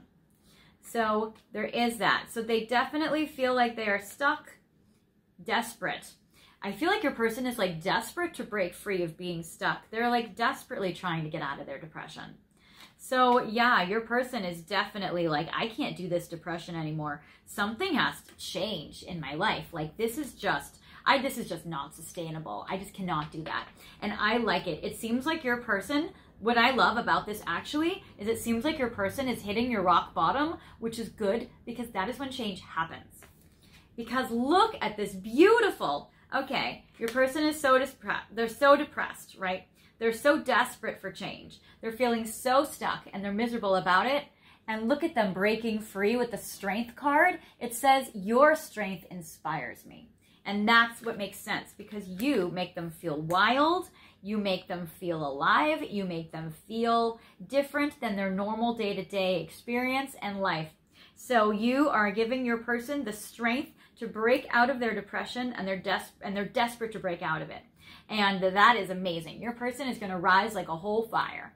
So there is that. So they definitely feel like they are stuck, desperate. I feel like your person is like desperate to break free of being stuck. They're like desperately trying to get out of their depression. So yeah, your person is definitely like, I can't do this depression anymore. Something has to change in my life. Like this is just not sustainable. I just cannot do that. And I like it. It seems like your person, what I love about this actually is it seems like your person is hitting your rock bottom, which is good because that is when change happens. Because look at this beautiful, okay, your person is so depressed. They're so depressed, right? They're so desperate for change. They're feeling so stuck and they're miserable about it. And look at them breaking free with the strength card. It says, your strength inspires me. And that's what makes sense because you make them feel wild. You make them feel alive. You make them feel different than their normal day-to-day experience and life. So you are giving your person the strength to break out of their depression and they're desperate to break out of it. And that is amazing. Your person is going to rise like a whole fire.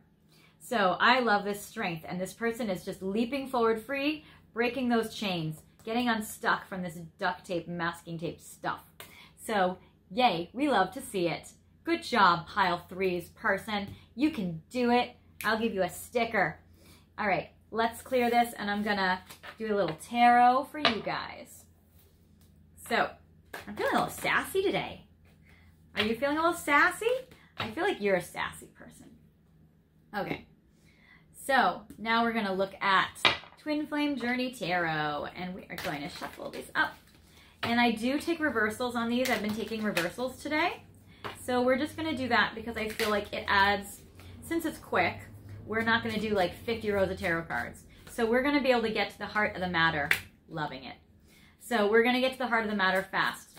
So I love this strength. And this person is just leaping forward free, breaking those chains, getting unstuck from this duct tape, masking tape stuff. So yay, we love to see it. Good job, Pile 3's person. You can do it. I'll give you a sticker. All right, let's clear this and I'm going to do a little tarot for you guys. So I'm feeling a little sassy today. Are you feeling a little sassy? I feel like you're a sassy person. Okay. So now we're going to look at Twin Flame Journey Tarot, and we are going to shuffle these up. And I do take reversals on these. I've been taking reversals today. So we're just going to do that because I feel like it adds, since it's quick, we're not going to do like 50 rows of tarot cards. So we're going to be able to get to the heart of the matter. Loving it. So we're going to get to the heart of the matter fast.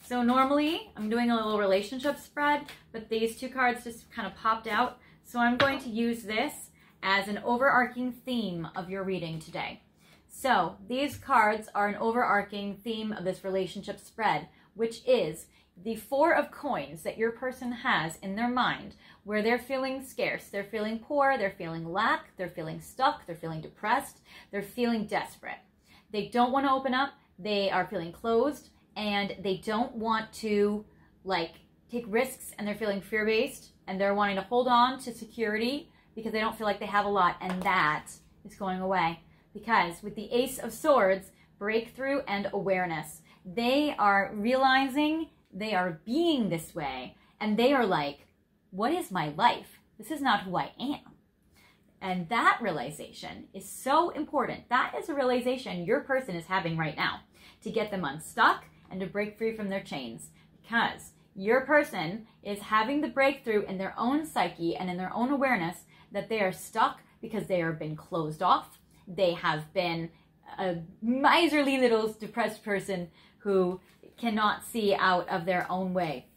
So normally I'm doing a little relationship spread, but these two cards just kind of popped out. So I'm going to use this as an overarching theme of your reading today. So these cards are an overarching theme of this relationship spread, which is the Four of Coins that your person has in their mind, where they're feeling scarce, they're feeling poor, they're feeling lack, they're feeling stuck, they're feeling depressed, they're feeling desperate. They don't want to open up, they are feeling closed, and they don't want to take risks, and they're feeling fear-based, and they're wanting to hold on to security because they don't feel like they have a lot, and that is going away. Because with the Ace of Swords, breakthrough and awareness, they are realizing they are being this way, and they are like, what is my life? This is not who I am. And that realization is so important. That is a realization your person is having right now to get them unstuck and to break free from their chains, because your person is having the breakthrough in their own psyche and in their own awareness that they are stuck because they have been closed off. They have been a miserly little depressed person who cannot see out of their own way.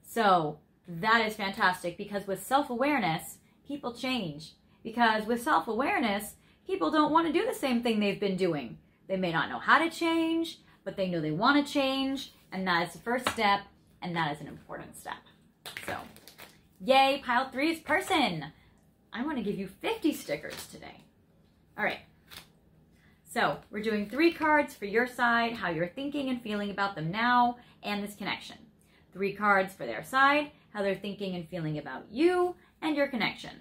So that is fantastic, because with self-awareness, people change. Because with self-awareness, people don't want to do the same thing they've been doing. They may not know how to change, but they know they want to change, and that is the first step, and that is an important step. So, yay, pile 3's person! I want to give you 50 stickers today. All right. So we're doing 3 cards for your side, how you're thinking and feeling about them now, and this connection. 3 cards for their side, how they're thinking and feeling about you and your connection.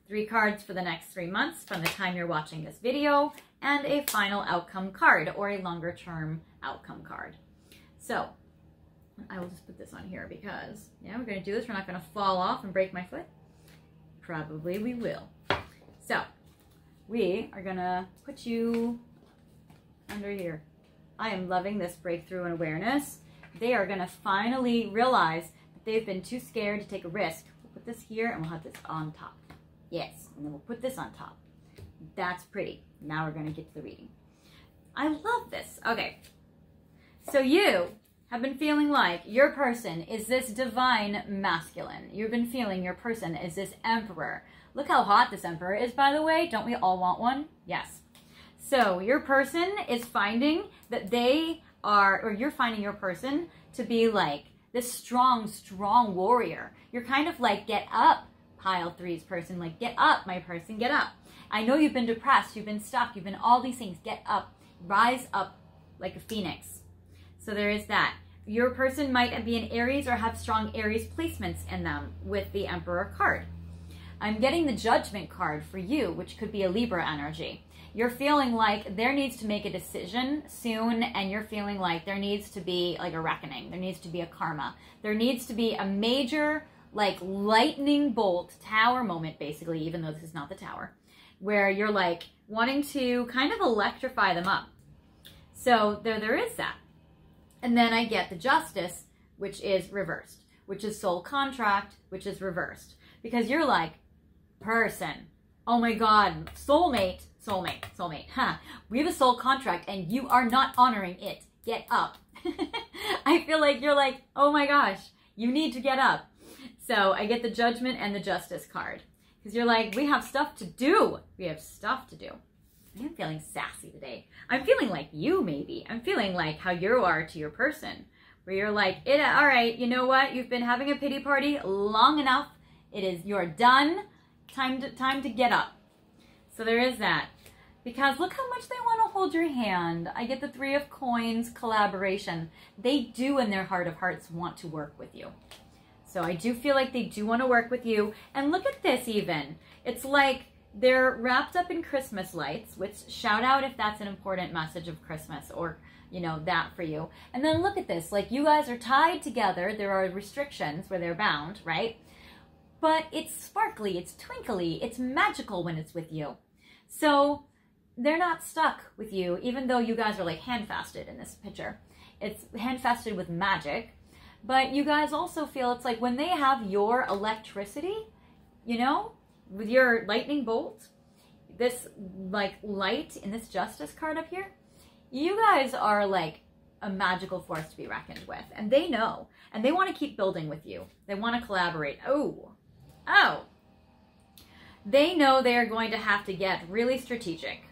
3 cards for the next 3 months from the time you're watching this video, and a final outcome card, or a longer term outcome card. So I will just put this on here because, yeah, we're going to do this. We're not going to fall off and break my foot. Probably we will. So we are going to put you under here. I am loving this breakthrough and awareness. They are going to finally realize that they've been too scared to take a risk. We'll put this here and we'll have this on top. Yes, and then we'll put this on top. That's pretty. Now we're going to get to the reading. I love this. Okay. So you have been feeling like your person is this divine masculine. You've been feeling your person is this emperor. Look how hot this emperor is, by the way. Don't we all want one? Yes. So your person is finding that they are, or you're finding your person to be like this strong, strong warrior. You're kind of like, get up, pile 3's person. Like, get up, my person, get up. I know you've been depressed, you've been stuck, you've been all these things. Get up, rise up like a phoenix. So there is that. Your person might be an Aries or have strong Aries placements in them with the Emperor card. I'm getting the Judgment card for you, which could be a Libra energy. You're feeling like there needs to make a decision soon, and you're feeling like there needs to be like a reckoning. There needs to be a karma. There needs to be a major like lightning bolt tower moment, basically, even though this is not the tower, where you're like wanting to kind of electrify them up. So there is that. And then I get the Justice, which is reversed, which is soul contract, which is reversed. Because you're like, person, oh my God, soulmate, soulmate, soulmate, huh? We have a soul contract and you are not honoring it. Get up. I feel like you're like, oh my gosh, you need to get up. So I get the Judgment and the Justice card. Because you're like, we have stuff to do. We have stuff to do. I am feeling sassy today. I'm feeling like you, maybe. I'm feeling like how you are to your person. Where you're like, all right, you know what? You've been having a pity party long enough. You're done. Time to get up. So there is that. Because look how much they want to hold your hand. I get the 3 of Coins, collaboration. They do in their heart of hearts want to work with you. So I do feel like they do want to work with you. And look at this even. It's like they're wrapped up in Christmas lights, which shout out if that's an important message of Christmas or, you know, that for you. And then look at this. Like you guys are tied together. There are restrictions where they're bound, right? but it's sparkly, it's twinkly, it's magical when it's with you. So they're not stuck with you, even though you guys are like handfasted in this picture. It's handfasted with magic, but you guys also feel it's like when they have your electricity, you know, with your lightning bolt, this like light in this justice card up here, you guys are like a magical force to be reckoned with. And they know, and they want to keep building with you. They want to collaborate. Oh, they know they are going to have to get really strategic.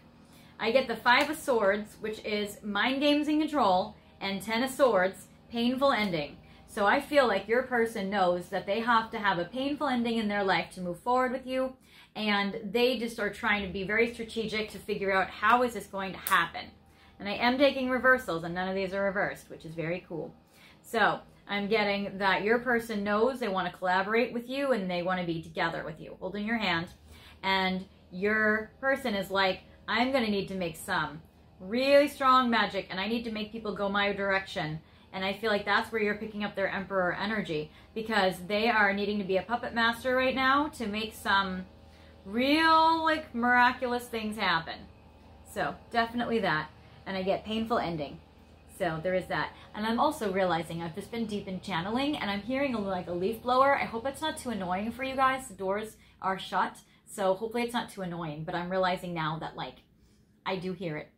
I get the 5 of Swords, which is mind games and control, and 10 of Swords, painful ending. So I feel like your person knows that they have to have a painful ending in their life to move forward with you, and they just are trying to be very strategic to figure out how is this going to happen. And I am taking reversals, and none of these are reversed, which is very cool. So I'm getting that your person knows they want to collaborate with you and they want to be together with you, holding your hand. And your person is like, I'm going to need to make some really strong magic, and I need to make people go my direction. And I feel like that's where you're picking up their Emperor energy, because they are needing to be a puppet master right now to make some real, like, miraculous things happen. So definitely that. And I get painful ending. So there is that. And I'm also realizing I've just been deep in channeling, and I'm hearing like a leaf blower. I hope it's not too annoying for you guys. The doors are shut, so hopefully it's not too annoying. But I'm realizing now that, like, I do hear it.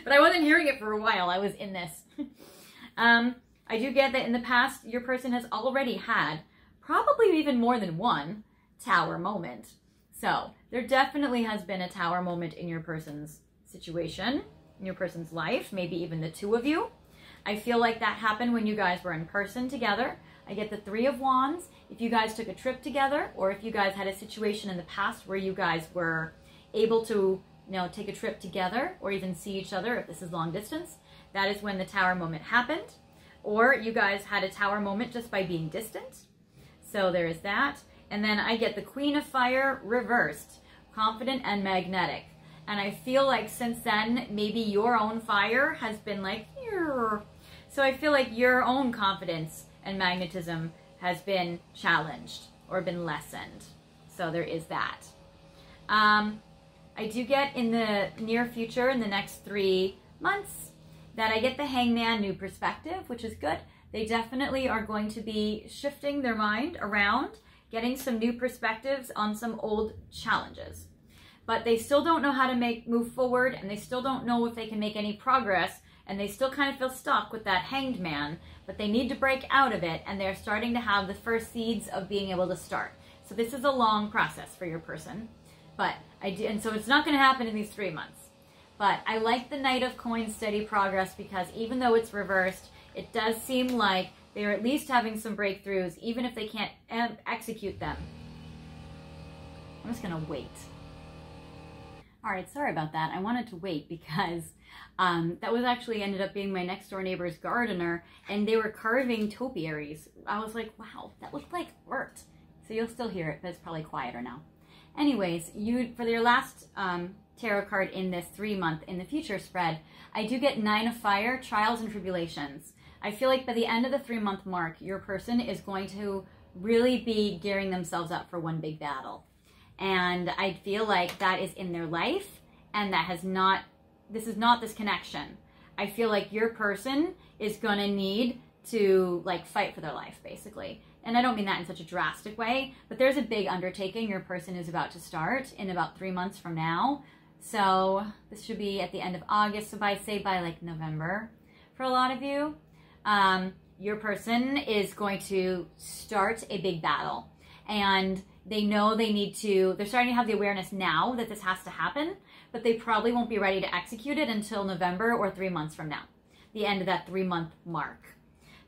But I wasn't hearing it for a while. I was in this. I do get that in the past, your person has already had probably even more than one tower moment. So there definitely has been a tower moment in your person's situation, in your person's life, maybe even the 2 of you. I feel like that happened when you guys were in person together. I get the 3 of Wands. If you guys took a trip together, or if you guys had a situation in the past where you guys were able to, you know, take a trip together or even see each other, if this is long distance, that is when the tower moment happened. Or you guys had a tower moment just by being distant. So there is that. And then I get the Queen of Fire reversed, confident and magnetic. And I feel like since then, maybe your own fire has been like, "Ear." So I feel like your own confidence and magnetism has been challenged or been lessened. So there is that. I do get in the near future, in the next 3 months, that I get the Hangman new perspective, which is good. They definitely are going to be shifting their mind around, getting some new perspectives on some old challenges. But they still don't know how to move forward, and they still don't know if they can make any progress, and they still kind of feel stuck with that Hanged Man, but they need to break out of it, and they're starting to have the first seeds of being able to start. So this is a long process for your person. But and so it's not going to happen in these 3 months. But I like the Knight of Coins steady progress, because even though it's reversed, it does seem like they're at least having some breakthroughs, even if they can't execute them. I'm just going to wait. All right, sorry about that. I wanted to wait because that was actually ended up being my next door neighbor's gardener, and they were carving topiaries. I was like, wow, that looked like art. So you'll still hear it, but it's probably quieter now. Anyways, for your last tarot card in this 3-month in the future spread, I do get 9 of Fire, Trials and Tribulations. I feel like by the end of the 3-month mark, your person is going to really be gearing themselves up for one big battle. And I feel like that is in their life, and that has not, this is not this connection. I feel like your person is going to need to like fight for their life, basically. And I don't mean that in such a drastic way, but there's a big undertaking your person is about to start in about 3 months from now. So this should be at the end of August, so by like November for a lot of you. Your person is going to start a big battle, and they know they need to, they're starting to have the awareness now that this has to happen, but they probably won't be ready to execute it until November or 3 months from now, the end of that 3-month mark.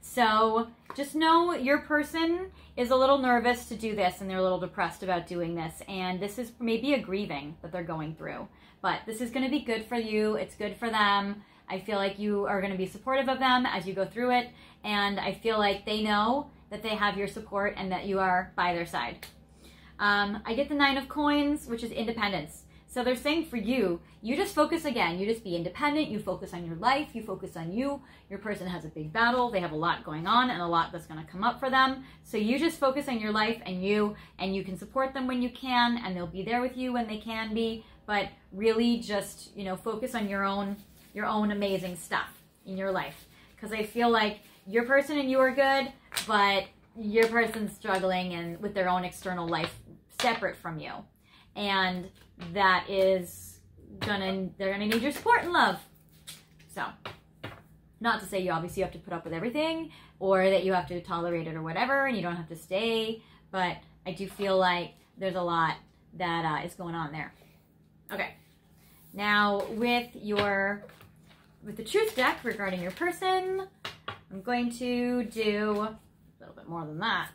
So just know your person is a little nervous to do this, and they're a little depressed about doing this, and this is maybe a grieving that they're going through. But this is going to be good for you. It's good for them. I feel like you are going to be supportive of them as you go through it, and I feel like they know that they have your support and that you are by their side. I get the 9 of Coins, which is independence. So they're saying for you, you just focus again. You just be independent. You focus on your life. You focus on you. Your person has a big battle. They have a lot going on and a lot that's going to come up for them. So you just focus on your life and you can support them when you can, and they'll be there with you when they can be. But really just, you know, focus on your own amazing stuff in your life. Because I feel like your person and you are good, but your person's struggling and with their own external life separate from you. And that is they're gonna need your support and love. So, not to say you obviously have to put up with everything or that you have to tolerate it or whatever and you don't have to stay, but I do feel like there's a lot that is going on there. Okay, now with the truth deck regarding your person, I'm going to do a little bit more than that.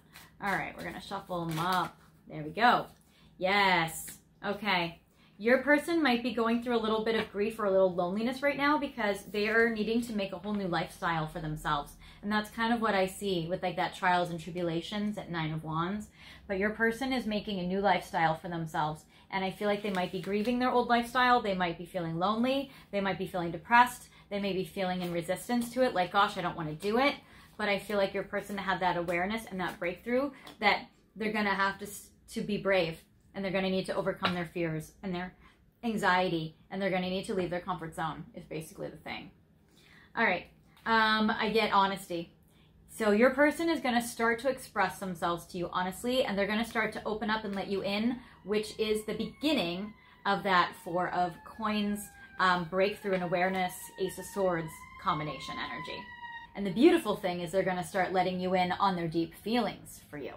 All right, we're gonna shuffle them up. There we go. Yes. Okay. Your person might be going through a little bit of grief or a little loneliness right now because they are needing to make a whole new lifestyle for themselves. And that's kind of what I see with like that trials and tribulations at 9 of Wands. But your person is making a new lifestyle for themselves. And I feel like they might be grieving their old lifestyle. They might be feeling lonely. They might be feeling depressed. They may be feeling in resistance to it. Like, gosh, I don't want to do it. But I feel like your person had that awareness and that breakthrough that they're going to have to be brave. And they're going to need to overcome their fears and their anxiety. And they're going to need to leave their comfort zone is basically the thing. All right. I get honesty. So your person is going to start to express themselves to you honestly. And they're going to start to open up and let you in, which is the beginning of that 4 of Coins, breakthrough and awareness, Ace of Swords combination energy. And the beautiful thing is they're going to start letting you in on their deep feelings for you.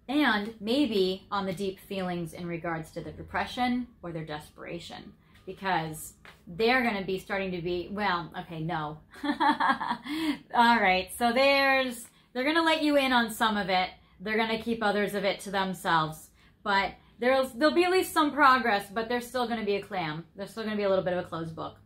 And maybe on the deep feelings in regards to their depression or their desperation. Because they're going to be starting to be, well, okay, no. All right, so they're going to let you in on some of it. They're going to keep others of it to themselves. But there'll be at least some progress, but there's still going to be a clam. There's still going to be a little bit of a closed book.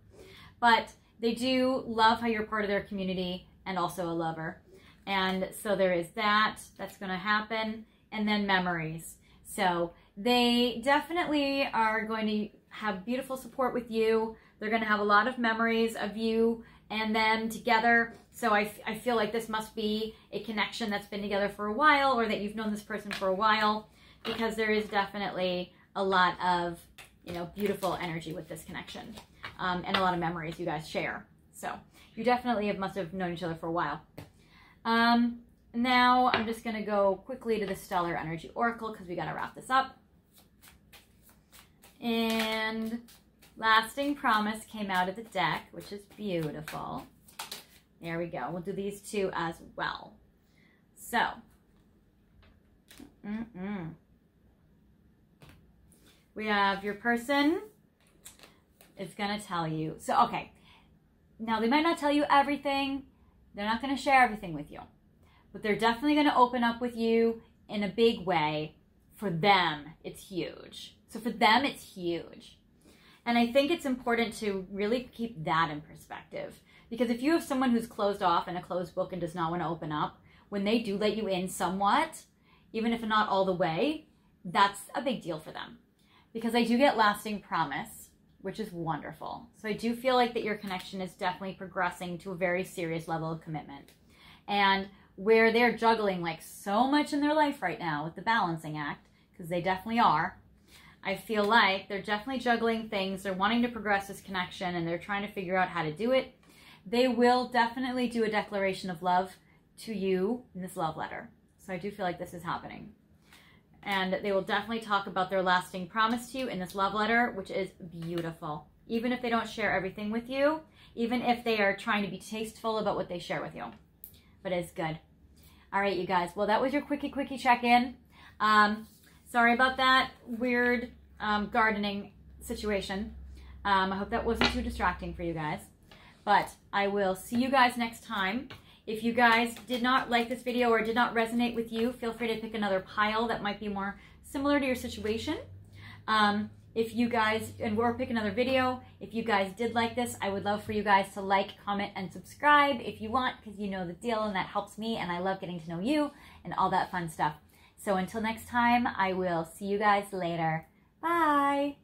But they do love how you're part of their community and also a lover. And so there is that. That's going to happen. And then memories. So they definitely are going to have beautiful support with you. They're going to have a lot of memories of you and them together. So I feel like this must be a connection that's been together for a while, or that you've known this person for a while, because there is definitely a lot of, you know, beautiful energy with this connection, and a lot of memories you guys share. So you definitely must have known each other for a while. Now I'm just going to go quickly to the Stellar Energy Oracle because we got to wrap this up. And Lasting Promise came out of the deck, which is beautiful. There we go. We'll do these two as well. So, we have your person is going to tell you. So, okay. Now, they might not tell you everything. They're not going to share everything with you. But they're definitely going to open up with you in a big way. For them, it's huge. So for them, it's huge. And I think it's important to really keep that in perspective. Because if you have someone who's closed off and a closed book and does not want to open up, when they do let you in somewhat, even if not all the way, that's a big deal for them. Because I do get Lasting Promise, which is wonderful. So I do feel like that your connection is definitely progressing to a very serious level of commitment. And where they're juggling like so much in their life right now with the balancing act, because they definitely are, I feel like they're definitely juggling things. They're wanting to progress this connection and they're trying to figure out how to do it. They will definitely do a declaration of love to you in this love letter. So I do feel like this is happening. And they will definitely talk about their lasting promise to you in this love letter, which is beautiful. Even if they don't share everything with you, even if they are trying to be tasteful about what they share with you. But it's good. All right, you guys. Well, that was your quickie check-in. Sorry about that weird gardening situation. I hope that wasn't too distracting for you guys. But I will see you guys next time. If you guys did not like this video or did not resonate with you, feel free to pick another pile that might be more similar to your situation. If you guys, or pick another video. If you guys did like this, I would love for you guys to like, comment, and subscribe if you want, because you know the deal and that helps me and I love getting to know you and all that fun stuff. So until next time, I will see you guys later. Bye!